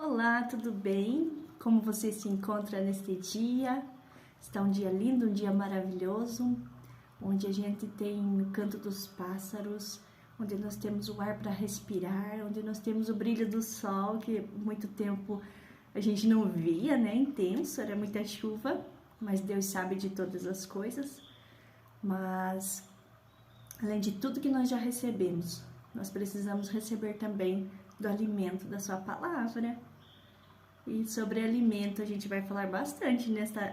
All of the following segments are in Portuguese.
Olá, tudo bem? Como você se encontra neste dia? Está um dia lindo, um dia maravilhoso, onde a gente tem o canto dos pássaros, onde nós temos o ar para respirar, onde nós temos o brilho do sol, que muito tempo a gente não via, né? Intenso, era muita chuva, mas Deus sabe de todas as coisas. Mas, além de tudo que nós já recebemos, nós precisamos receber também do alimento da sua palavra. E sobre alimento a gente vai falar bastante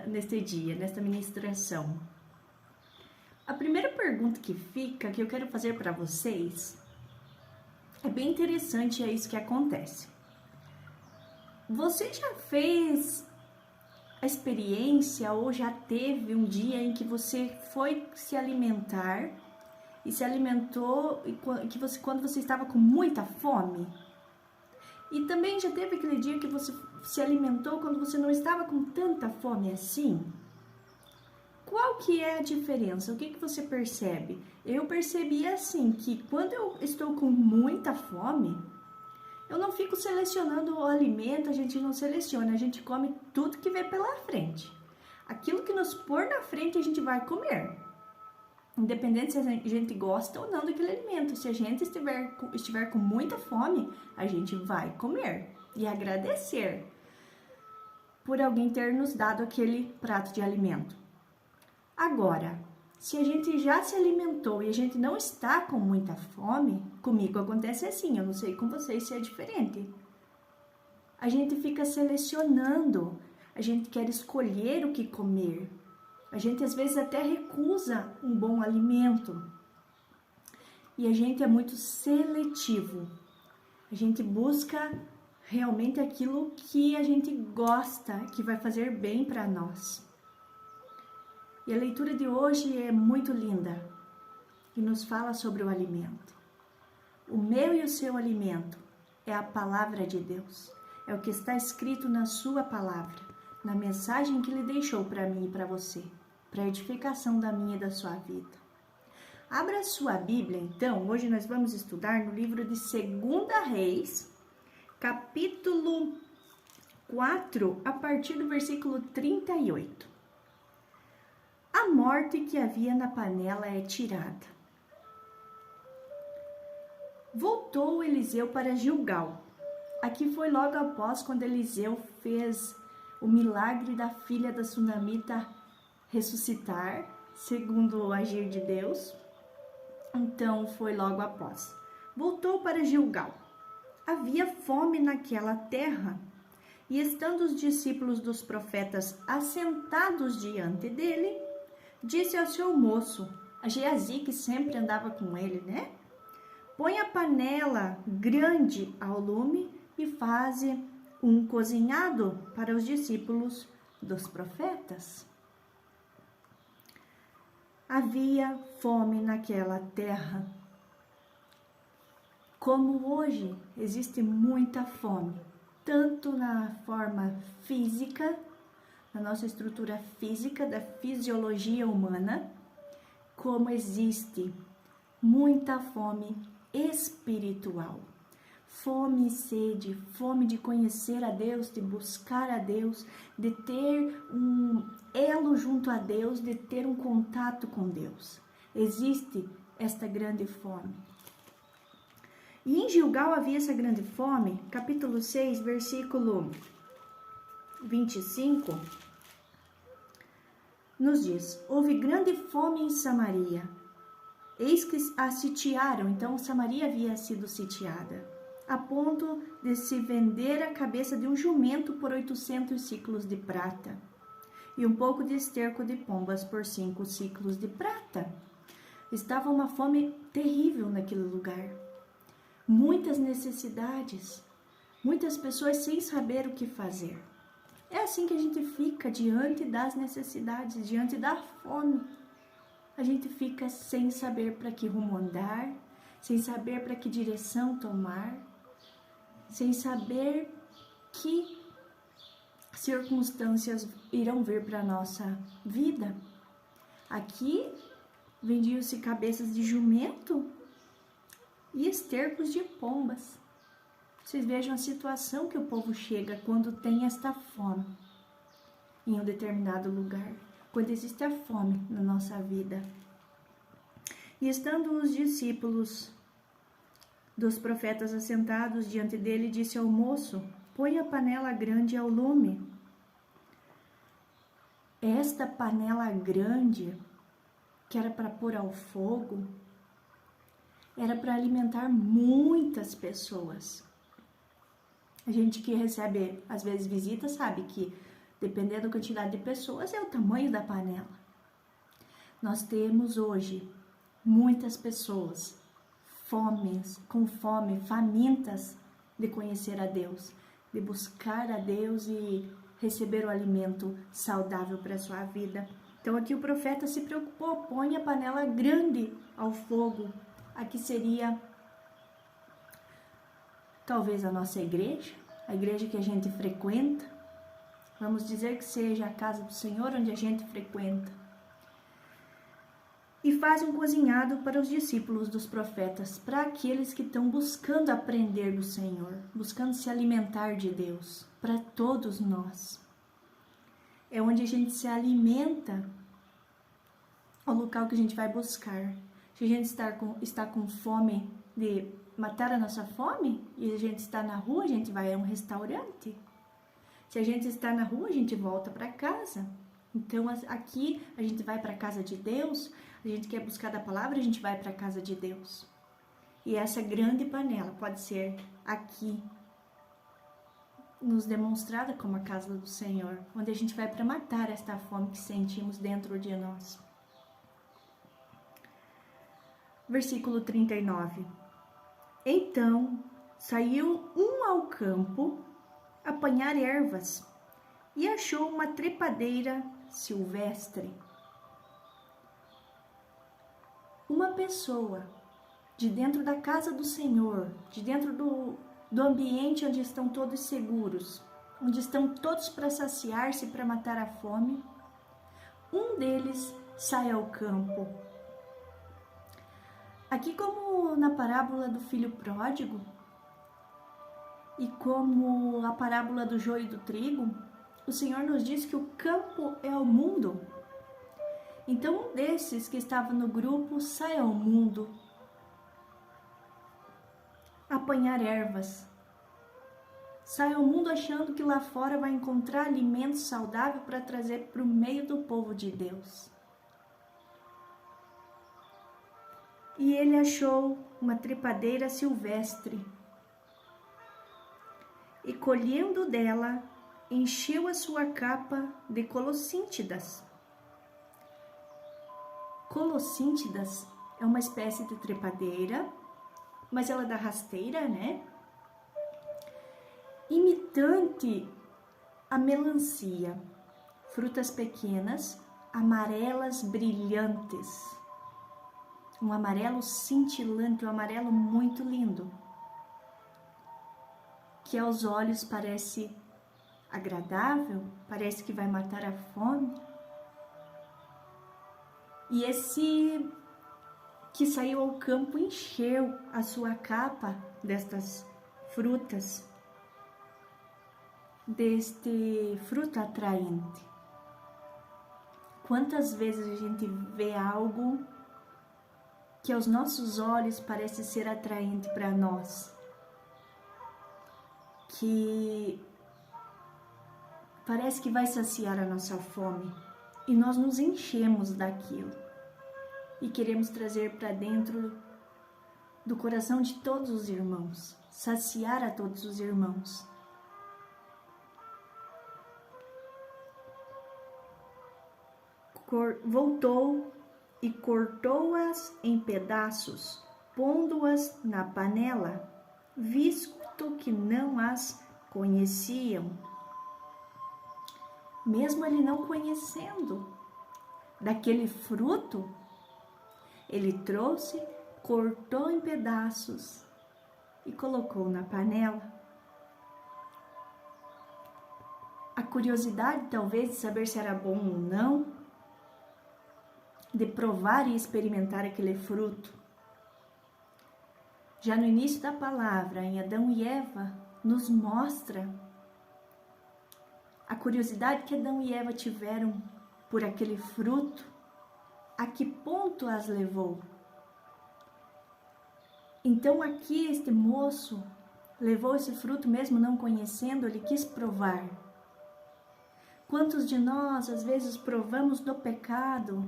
neste dia, nesta ministração. A primeira pergunta que eu quero fazer para vocês, é bem interessante, é isso que acontece. Você já fez a experiência ou já teve um dia em que você foi se alimentar e se alimentou quando você estava com muita fome? E também já teve aquele dia que você se alimentou quando você não estava com tanta fome assim? Qual que é a diferença? O que você percebe? Eu percebi assim, que quando eu estou com muita fome, eu não fico selecionando o alimento, a gente não seleciona, a gente come tudo que vem pela frente. Aquilo que nos pôr na frente a gente vai comer. Independente se a gente gosta ou não daquele alimento, se a gente estiver com muita fome, a gente vai comer e agradecer por alguém ter nos dado aquele prato de alimento. Agora, se a gente já se alimentou e a gente não está com muita fome, comigo acontece assim, eu não sei com vocês se é diferente. A gente fica selecionando, a gente quer escolher o que comer. A gente às vezes até recusa um bom alimento. E a gente é muito seletivo. A gente busca realmente aquilo que a gente gosta, que vai fazer bem para nós. E a leitura de hoje é muito linda e nos fala sobre o alimento. O meu e o seu alimento é a palavra de Deus. É o que está escrito na sua palavra, na mensagem que Ele deixou para mim e para você, para a edificação da minha e da sua vida. Abra a sua Bíblia, então. Hoje nós vamos estudar no livro de 2 Reis, capítulo 4, a partir do versículo 38. A morte que havia na panela é tirada. Voltou Eliseu para Gilgal. Aqui foi logo após quando Eliseu fez o milagre da filha da sunamita ressuscitar, segundo o agir de Deus. Então foi logo após. Voltou para Gilgal. Havia fome naquela terra, e estando os discípulos dos profetas assentados diante dele, disse ao seu moço, a Geazi, que sempre andava com ele, né? Põe a panela grande ao lume e faze um cozinhado para os discípulos dos profetas. Havia fome naquela terra. Como hoje, existe muita fome, tanto na forma física, na nossa estrutura física, da fisiologia humana, como existe muita fome espiritual. Fome e sede, fome de conhecer a Deus, de buscar a Deus, de ter um elo junto a Deus, de ter um contato com Deus. Existe esta grande fome. E em Gilgal havia essa grande fome, capítulo 6, versículo 25, nos diz, houve grande fome em Samaria, eis que a sitiaram, então Samaria havia sido sitiada, a ponto de se vender a cabeça de um jumento por 800 ciclos de prata, e um pouco de esterco de pombas por 5 ciclos de prata. Estava uma fome terrível naquele lugar, muitas necessidades, muitas pessoas sem saber o que fazer. É assim que a gente fica diante das necessidades, diante da fome. A gente fica sem saber para que rumo andar, sem saber para que direção tomar, sem saber que circunstâncias irão vir para a nossa vida. Aqui vendiam-se cabeças de jumento e estercos de pombas. Vocês vejam a situação que o povo chega quando tem esta fome em um determinado lugar, quando existe a fome na nossa vida. E estando os discípulos dos profetas assentados diante dele, disse ao moço: põe a panela grande ao lume. Esta panela grande, que era para pôr ao fogo, era para alimentar muitas pessoas. A gente que recebe, às vezes, visita, sabe que, dependendo da quantidade de pessoas, é o tamanho da panela. Nós temos hoje muitas pessoas com fome, famintas de conhecer a Deus, de buscar a Deus e receber o alimento saudável para a sua vida. Então aqui o profeta se preocupou, põe a panela grande ao fogo. Aqui seria talvez a nossa igreja, a igreja que a gente frequenta. Vamos dizer que seja a casa do Senhor onde a gente frequenta. E faz um cozinhado para os discípulos dos profetas, para aqueles que estão buscando aprender do Senhor, buscando se alimentar de Deus, para todos nós. É onde a gente se alimenta, o local que a gente vai buscar. Se a gente está com fome de matar a nossa fome, e a gente está na rua, a gente vai a um restaurante. Se a gente está na rua, a gente volta para casa. Então aqui a gente vai para a casa de Deus, a gente quer buscar da palavra, a gente vai para a casa de Deus. E essa grande panela pode ser aqui, nos demonstrada como a casa do Senhor, onde a gente vai para matar esta fome que sentimos dentro de nós. Versículo 39. Então saiu um ao campo apanhar ervas e achou uma trepadeira silvestre. Uma pessoa de dentro da casa do Senhor, de dentro do ambiente onde estão todos seguros, onde estão todos para saciar-se, para matar a fome, um deles sai ao campo. Aqui, como na parábola do filho pródigo e como a parábola do joio e do trigo, o Senhor nos diz que o campo é o mundo. Então, um desses que estava no grupo sai ao mundo apanhar ervas. Sai ao mundo achando que lá fora vai encontrar alimento saudável para trazer para o meio do povo de Deus. E ele achou uma trepadeira silvestre e, colhendo dela, encheu a sua capa de colossíntidas. Colossíntidas é uma espécie de trepadeira, mas ela dá rasteira, né? Imitante a melancia, frutas pequenas, amarelas brilhantes. Um amarelo cintilante, um amarelo muito lindo, que aos olhos parece agradável, parece que vai matar a fome. E esse que saiu ao campo encheu a sua capa destas frutas, deste fruto atraente. Quantas vezes a gente vê algo que aos nossos olhos parece ser atraente para nós, que parece que vai saciar a nossa fome, e nós nos enchemos daquilo e queremos trazer para dentro do coração de todos os irmãos, saciar a todos os irmãos. Voltou e cortou-as em pedaços, pondo-as na panela, visto que não as conheciam. Mesmo ele não conhecendo daquele fruto, ele trouxe, cortou em pedaços e colocou na panela. A curiosidade, talvez, de saber se era bom ou não, de provar e experimentar aquele fruto, já no início da palavra, em Adão e Eva, nos mostra a curiosidade que Adão e Eva tiveram por aquele fruto, a que ponto as levou. Então aqui este moço levou esse fruto mesmo não conhecendo, ele quis provar. Quantos de nós às vezes provamos do pecado,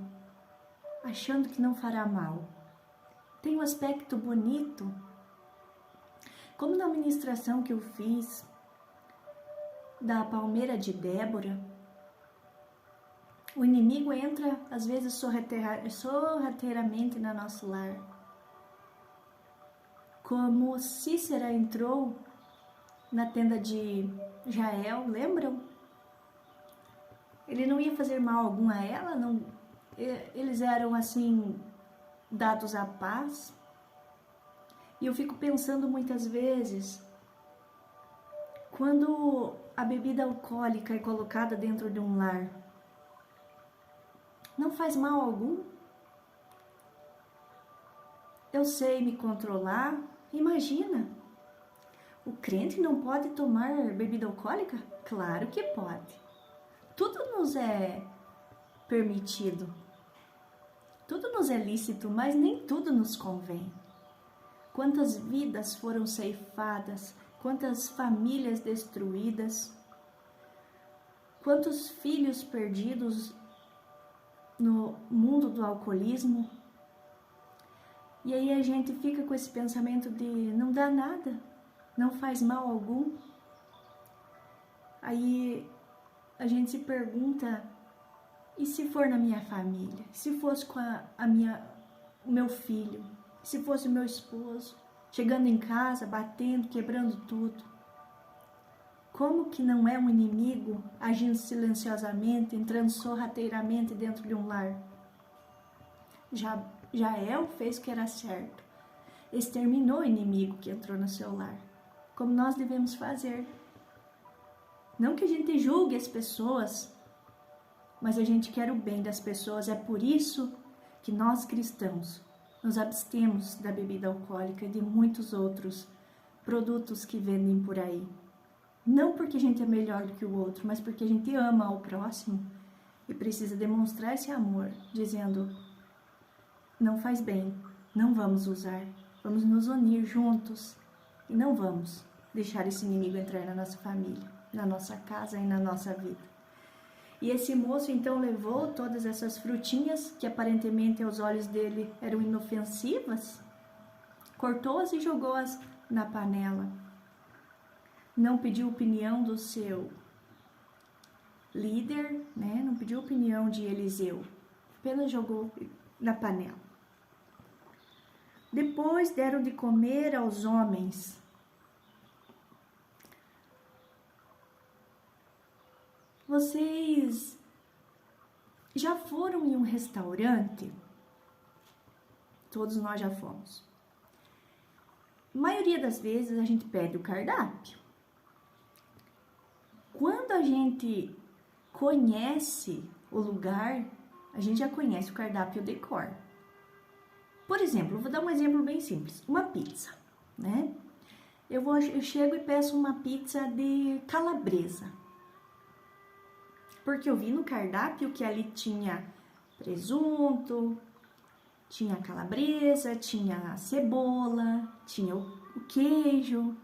achando que não fará mal? Tem um aspecto bonito, como na ministração que eu fiz da palmeira de Débora. O inimigo entra às vezes sorrateiramente no nosso lar, como Cícera entrou na tenda de Jael, lembram? Ele não ia fazer mal algum a ela, não, eles eram assim dados à paz. E eu fico pensando muitas vezes, quando a bebida alcoólica é colocada dentro de um lar, não faz mal algum? Eu sei me controlar. Imagina, o crente não pode tomar bebida alcoólica? Claro que pode. Tudo nos é permitido, tudo nos é lícito, mas nem tudo nos convém. Quantas vidas foram ceifadas, quantas famílias destruídas, quantos filhos perdidos no mundo do alcoolismo. E aí a gente fica com esse pensamento de não dá nada, não faz mal algum. Aí a gente se pergunta, e se for na minha família? Se fosse com o meu filho? Se fosse o meu esposo? Chegando em casa, batendo, quebrando tudo? Como que não é um inimigo agindo silenciosamente, entrando sorrateiramente dentro de um lar? Jael fez o que era certo. Exterminou o inimigo que entrou no seu lar. Como nós devemos fazer. Não que a gente julgue as pessoas, mas a gente quer o bem das pessoas. É por isso que nós cristãos nos abstemos da bebida alcoólica e de muitos outros produtos que vendem por aí. Não porque a gente é melhor do que o outro, mas porque a gente ama ao próximo e precisa demonstrar esse amor, dizendo: não faz bem, não vamos usar, vamos nos unir juntos e não vamos deixar esse inimigo entrar na nossa família, na nossa casa e na nossa vida. E esse moço então levou todas essas frutinhas, que aparentemente aos olhos dele eram inofensivas, cortou-as e jogou-as na panela. Não pediu opinião do seu líder, né? Não pediu opinião de Eliseu, apenas jogou na panela. Depois deram de comer aos homens. Vocês já foram em um restaurante? Todos nós já fomos. A maioria das vezes a gente pede o cardápio. Quando a gente conhece o lugar, a gente já conhece o cardápio de cor. Por exemplo, vou dar um exemplo bem simples. Uma pizza, né? Eu chego e peço uma pizza de calabresa. Porque eu vi no cardápio que ali tinha presunto, tinha calabresa, tinha cebola, tinha o queijo,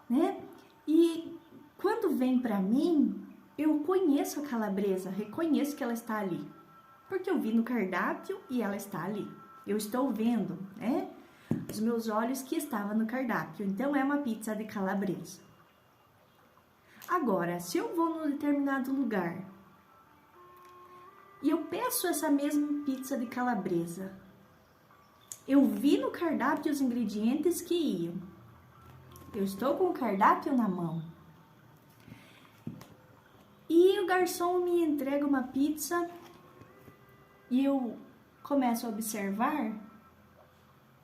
né? E quando vem para mim, eu conheço a calabresa, reconheço que ela está ali. Porque eu vi no cardápio e ela está ali. Eu estou vendo, né? Os meus olhos que estavam no cardápio. Então, é uma pizza de calabresa. Agora, se eu vou num determinado lugar e eu peço essa mesma pizza de calabresa, eu vi no cardápio os ingredientes que iam. Eu estou com o cardápio na mão. E o garçom me entrega uma pizza e eu começo a observar.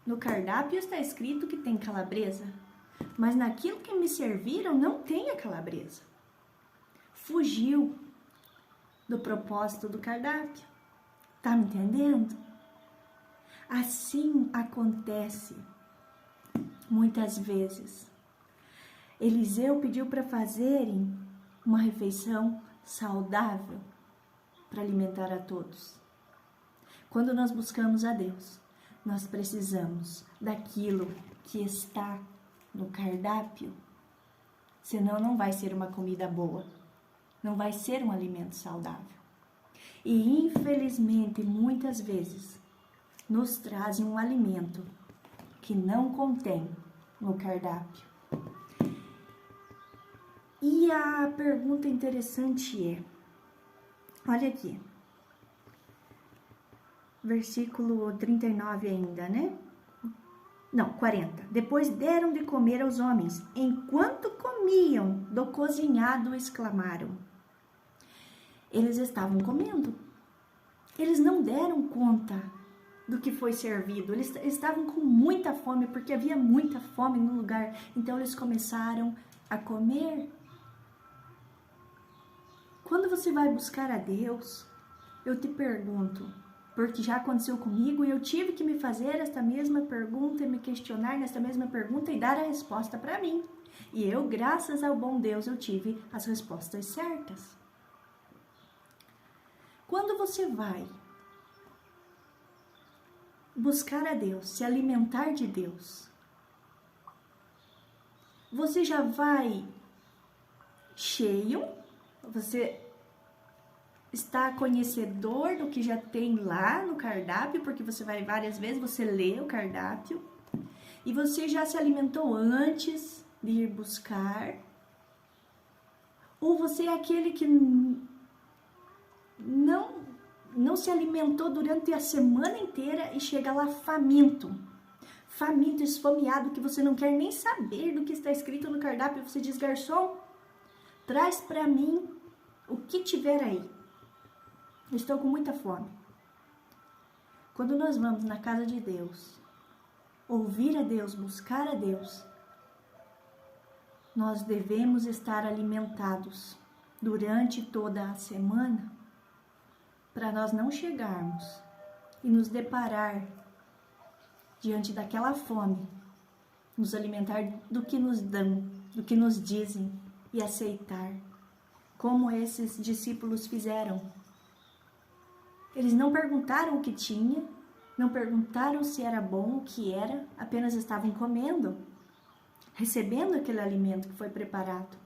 No cardápio está escrito que tem calabresa, mas naquilo que me serviram não tem a calabresa. Fugiu do propósito do cardápio. Tá me entendendo? Assim acontece Muitas vezes, Eliseu pediu para fazerem uma refeição saudável para alimentar a todos. Quando nós buscamos a Deus, nós precisamos daquilo que está no cardápio, senão não vai ser uma comida boa, não vai ser um alimento saudável. E infelizmente, muitas vezes, nos trazem um alimento que não contém no cardápio. E a pergunta interessante é, olha aqui, versículo 39 ainda, né? Não, 40. Depois deram de comer aos homens. Enquanto comiam, do cozinhado exclamaram. Eles estavam comendo. Eles não deram conta do que foi servido. Eles estavam com muita fome, porque havia muita fome no lugar. Então, eles começaram a comer. Quando você vai buscar a Deus, eu te pergunto, porque já aconteceu comigo e eu tive que me fazer esta mesma pergunta e me questionar nesta mesma pergunta e dar a resposta para mim. E eu, graças ao bom Deus, eu tive as respostas certas. Quando você vai buscar a Deus, se alimentar de Deus, você já vai cheio, você está conhecedor do que já tem lá no cardápio, porque você vai várias vezes, você lê o cardápio, e você já se alimentou antes de ir buscar, ou você é aquele que não se alimentou durante a semana inteira e chega lá faminto, esfomeado, que você não quer nem saber do que está escrito no cardápio. Você diz, garçom, traz para mim o que tiver aí. Eu estou com muita fome. Quando nós vamos na casa de Deus, ouvir a Deus, buscar a Deus, nós devemos estar alimentados durante toda a semana, para nós não chegarmos e nos deparar diante daquela fome, nos alimentar do que nos dão, do que nos dizem e aceitar, como esses discípulos fizeram. Eles não perguntaram o que tinha, não perguntaram se era bom, o que era, apenas estavam comendo, recebendo aquele alimento que foi preparado,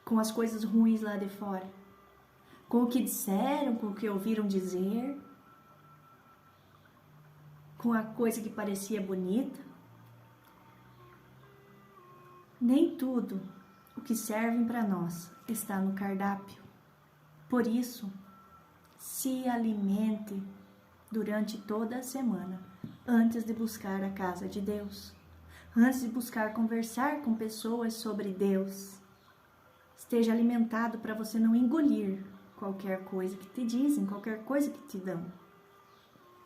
com as coisas ruins lá de fora, com o que disseram, com o que ouviram dizer, com a coisa que parecia bonita. Nem tudo o que serve para nós está no cardápio. Por isso, se alimente durante toda a semana, antes de buscar a casa de Deus, antes de buscar conversar com pessoas sobre Deus. Esteja alimentado para você não engolir qualquer coisa que te dizem, qualquer coisa que te dão.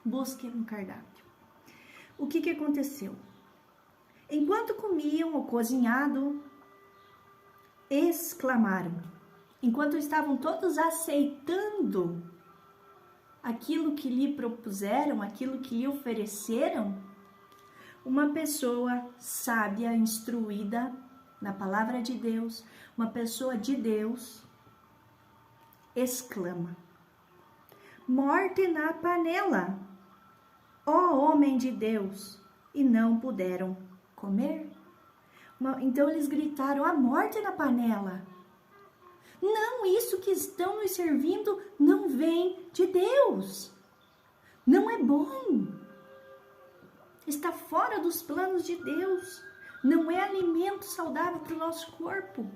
Busque no cardápio. O que aconteceu? Enquanto comiam o cozinhado, exclamaram. Enquanto estavam todos aceitando aquilo que lhe propuseram, aquilo que lhe ofereceram, uma pessoa sábia, instruída na palavra de Deus, uma pessoa de Deus, exclama: morte na panela, ó homem de Deus, e não puderam comer. Então eles gritaram: a morte na panela. Não, isso que estão nos servindo não vem de Deus. Não é bom. Está fora dos planos de Deus. Não é alimento saudável para o nosso corpo,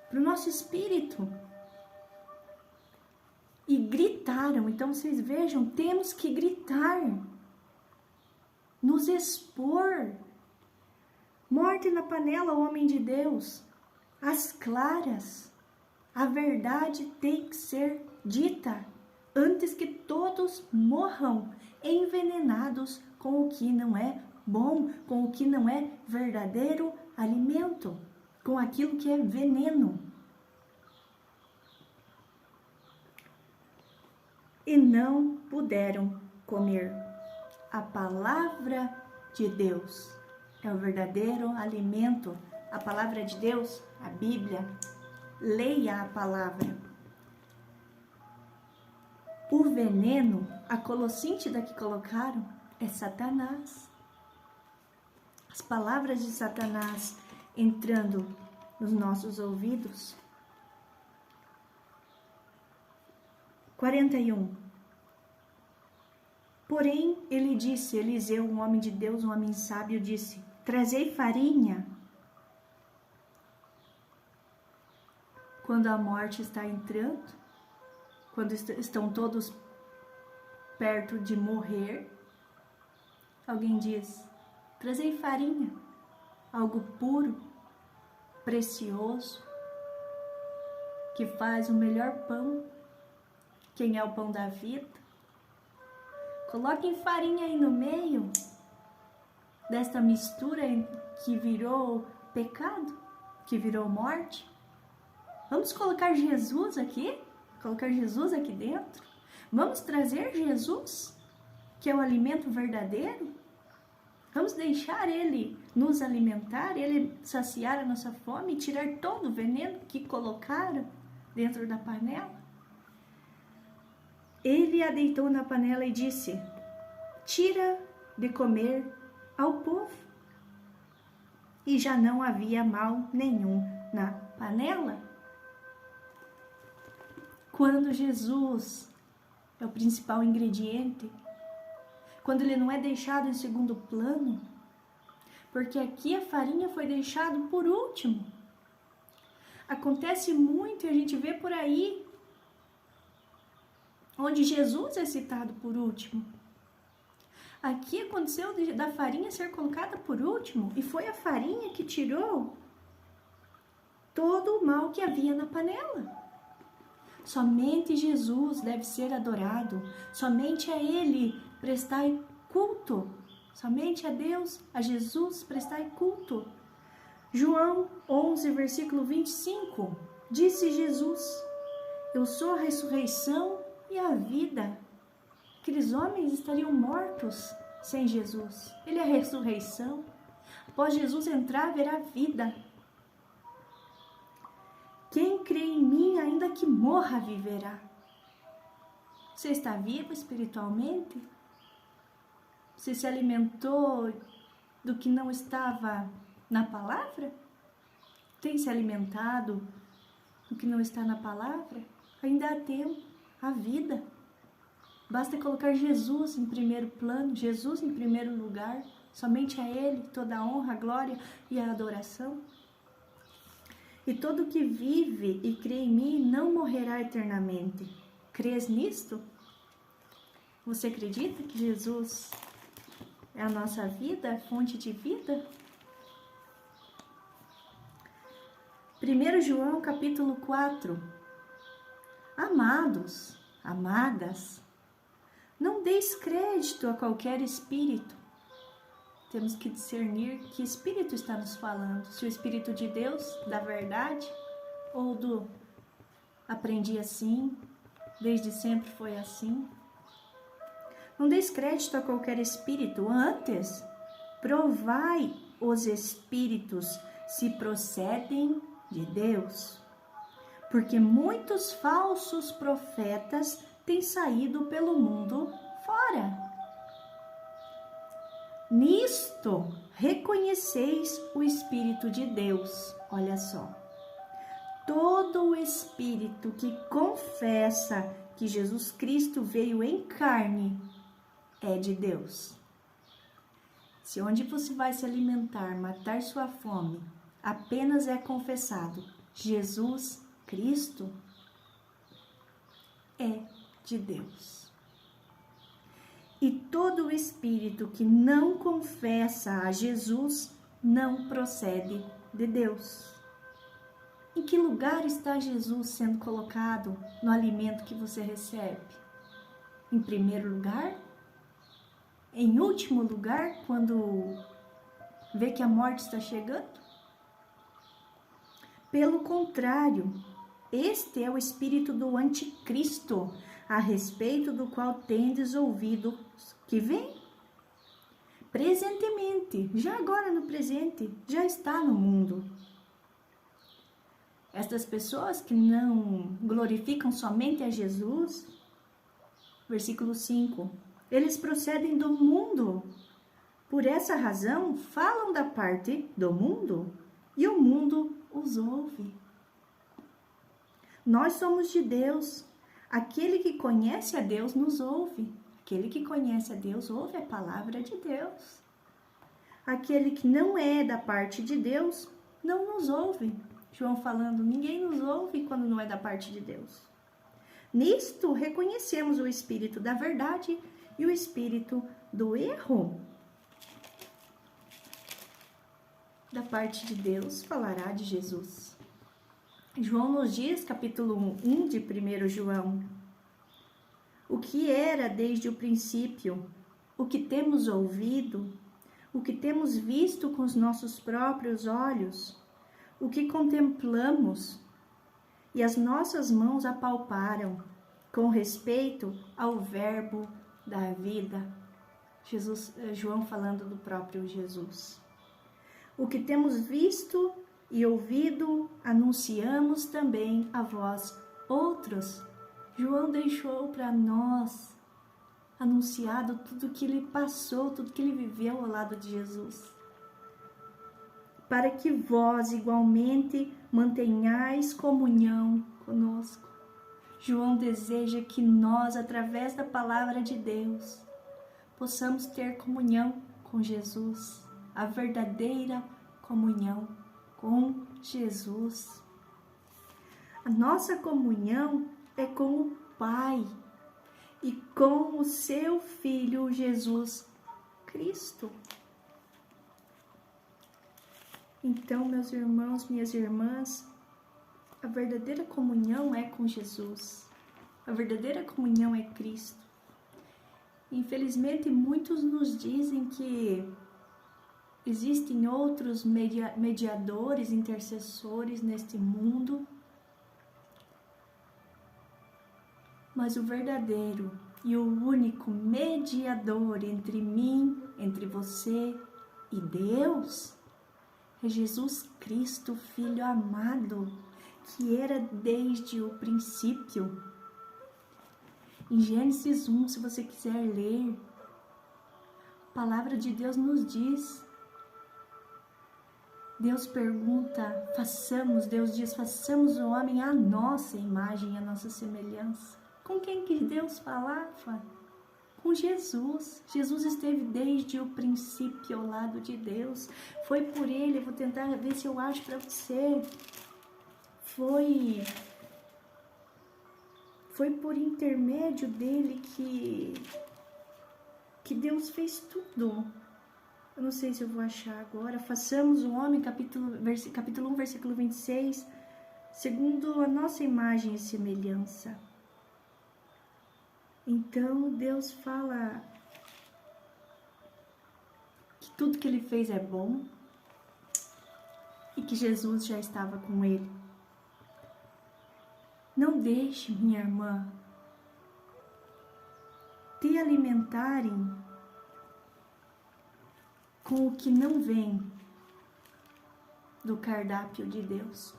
para o nosso espírito. E gritaram. Então vocês vejam, temos que gritar, nos expor. Morte na panela, homem de Deus, às claras. A verdade tem que ser dita antes que todos morram envenenados com o que não é bom, com o que não é verdadeiro alimento, com aquilo que é veneno. E não puderam comer. A palavra de Deus é o verdadeiro alimento. A palavra de Deus, a Bíblia. Leia a palavra. O veneno, a colossíntida que colocaram, é Satanás. As palavras de Satanás entrando nos nossos ouvidos. 41. Porém, ele disse, Eliseu, um homem de Deus, um homem sábio, disse: trazei farinha. Quando a morte está entrando, quando estão todos perto de morrer, alguém diz: trazei farinha, algo puro, precioso, que faz o melhor pão. Quem é o pão da vida? Coloquem farinha aí no meio desta mistura que virou pecado, que virou morte. Vamos colocar Jesus aqui? Colocar Jesus aqui dentro? Vamos trazer Jesus, que é o alimento verdadeiro? Vamos deixar Ele nos alimentar, Ele saciar a nossa fome e tirar todo o veneno que colocaram dentro da panela? Ele a deitou na panela e disse: tira de comer ao povo. E já não havia mal nenhum na panela. Quando Jesus é o principal ingrediente, quando ele não é deixado em segundo plano, porque aqui a farinha foi deixada por último. Acontece muito e a gente vê por aí, onde Jesus é citado por último. Aqui aconteceu da farinha ser colocada por último, e foi a farinha que tirou todo o mal que havia na panela. Somente Jesus deve ser adorado, somente a Ele prestai culto, somente a Deus, a Jesus prestai culto. João 11, versículo 25, disse Jesus: eu sou a ressurreição e a vida. Aqueles homens estariam mortos sem Jesus. Ele é a ressurreição. Após Jesus entrar, haverá vida. Quem crê em mim, ainda que morra, viverá. Você está vivo espiritualmente? Você se alimentou do que não estava na palavra? Tem se alimentado do que não está na palavra? Ainda há tempo, há vida. Basta colocar Jesus em primeiro plano, Jesus em primeiro lugar. Somente a Ele toda a honra, a glória e a adoração. E todo que vive e crê em mim não morrerá eternamente. Crês nisto? Você acredita que Jesus é a nossa vida, a fonte de vida? 1 João capítulo 4. Amados, amadas, não deis crédito a qualquer espírito. Temos que discernir que espírito está nos falando. Se o Espírito de Deus, da verdade, ou do aprendi assim, desde sempre foi assim. Não deis crédito a qualquer espírito, antes provai os espíritos se procedem de Deus. Porque muitos falsos profetas têm saído pelo mundo fora. Nisto reconheceis o Espírito de Deus. Olha só. Todo o espírito que confessa que Jesus Cristo veio em carne é de Deus. Se onde você vai se alimentar, matar sua fome, apenas é confessado Jesus Cristo, é de Deus. E todo o espírito que não confessa a Jesus não procede de Deus. Em que lugar está Jesus sendo colocado no alimento que você recebe? Em primeiro lugar? Em último lugar, quando vê que a morte está chegando? Pelo contrário, este é o espírito do anticristo, a respeito do qual tendes ouvido que vem. presentemente, já agora no presente, já está no mundo. Estas pessoas que não glorificam somente a Jesus, versículo 5, eles procedem do mundo. Por essa razão, falam da parte do mundo e o mundo os ouve. Nós somos de Deus. Aquele que conhece a Deus nos ouve. Aquele que conhece a Deus ouve a palavra de Deus. Aquele que não é da parte de Deus não nos ouve. João falando, ninguém nos ouve quando não é da parte de Deus. Nisto reconhecemos o espírito da verdade e o espírito do erro. Da parte de Deus falará de Jesus. João nos diz, capítulo 1 de 1 João, o que era desde o princípio, o que temos ouvido, o que temos visto com os nossos próprios olhos, o que contemplamos e as nossas mãos apalparam com respeito ao verbo da vida. João falando do próprio Jesus. O que temos visto e ouvido, anunciamos também a vós outros. João deixou para nós anunciado tudo que ele passou, tudo que ele viveu ao lado de Jesus. Para que vós igualmente mantenhais comunhão conosco. João deseja que nós, através da palavra de Deus, possamos ter comunhão com Jesus, a verdadeira comunhão com Jesus. A nossa comunhão é com o Pai e com o seu Filho Jesus Cristo. Então, meus irmãos, minhas irmãs, a verdadeira comunhão é com Jesus. A verdadeira comunhão é Cristo. Infelizmente, muitos nos dizem que existem outros mediadores, intercessores neste mundo, mas o verdadeiro e o único mediador entre mim, entre você e Deus é Jesus Cristo, Filho amado, que era desde o princípio. Em Gênesis 1, se você quiser ler, a palavra de Deus nos diz. Deus pergunta, Deus diz, façamos o homem à nossa imagem, à nossa semelhança. Com quem que Deus falava? Com Jesus. Jesus esteve desde o princípio ao lado de Deus. Foi por ele, eu vou tentar ver se eu acho para você. Foi por intermédio dele que Deus fez tudo. Eu não sei se eu vou achar agora. Façamos o homem, capítulo 1, versículo 26, segundo a nossa imagem e semelhança. Então, Deus fala que tudo que ele fez é bom e que Jesus já estava com ele. Não deixe, minha irmã, te alimentarem com o que não vem do cardápio de Deus.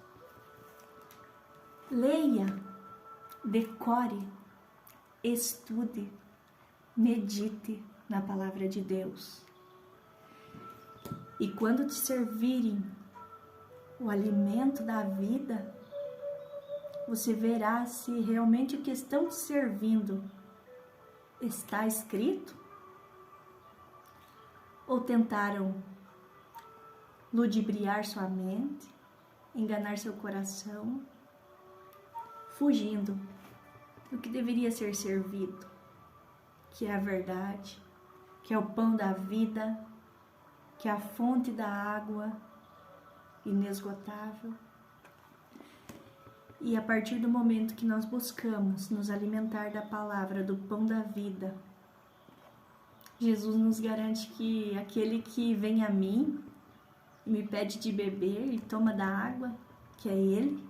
Leia, decore, estude, medite na palavra de Deus. E quando te servirem o alimento da vida, você verá se realmente o que estão te servindo está escrito ou tentaram ludibriar sua mente, enganar seu coração, fugindo do que deveria ser servido, que é a verdade, que é o pão da vida, que é a fonte da água inesgotável. E a partir do momento que nós buscamos nos alimentar da palavra, do pão da vida, Jesus nos garante que aquele que vem a mim e me pede de beber e toma da água, que é Ele,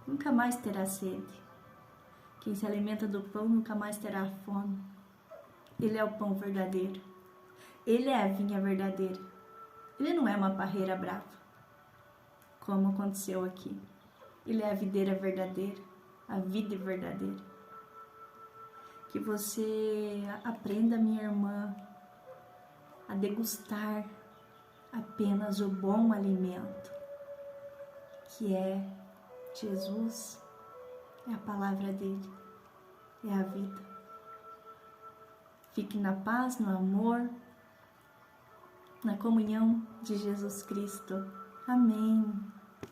nunca mais terá sede. Quem se alimenta do pão nunca mais terá fome. Ele é o pão verdadeiro. Ele é a vinha verdadeira. Ele não é uma parreira brava, como aconteceu aqui. Ele é a videira verdadeira, a vida verdadeira. Que você aprenda, minha irmã, a degustar apenas o bom alimento, que é Jesus, é a palavra dele, é a vida. Fique na paz, no amor, na comunhão de Jesus Cristo. Amém.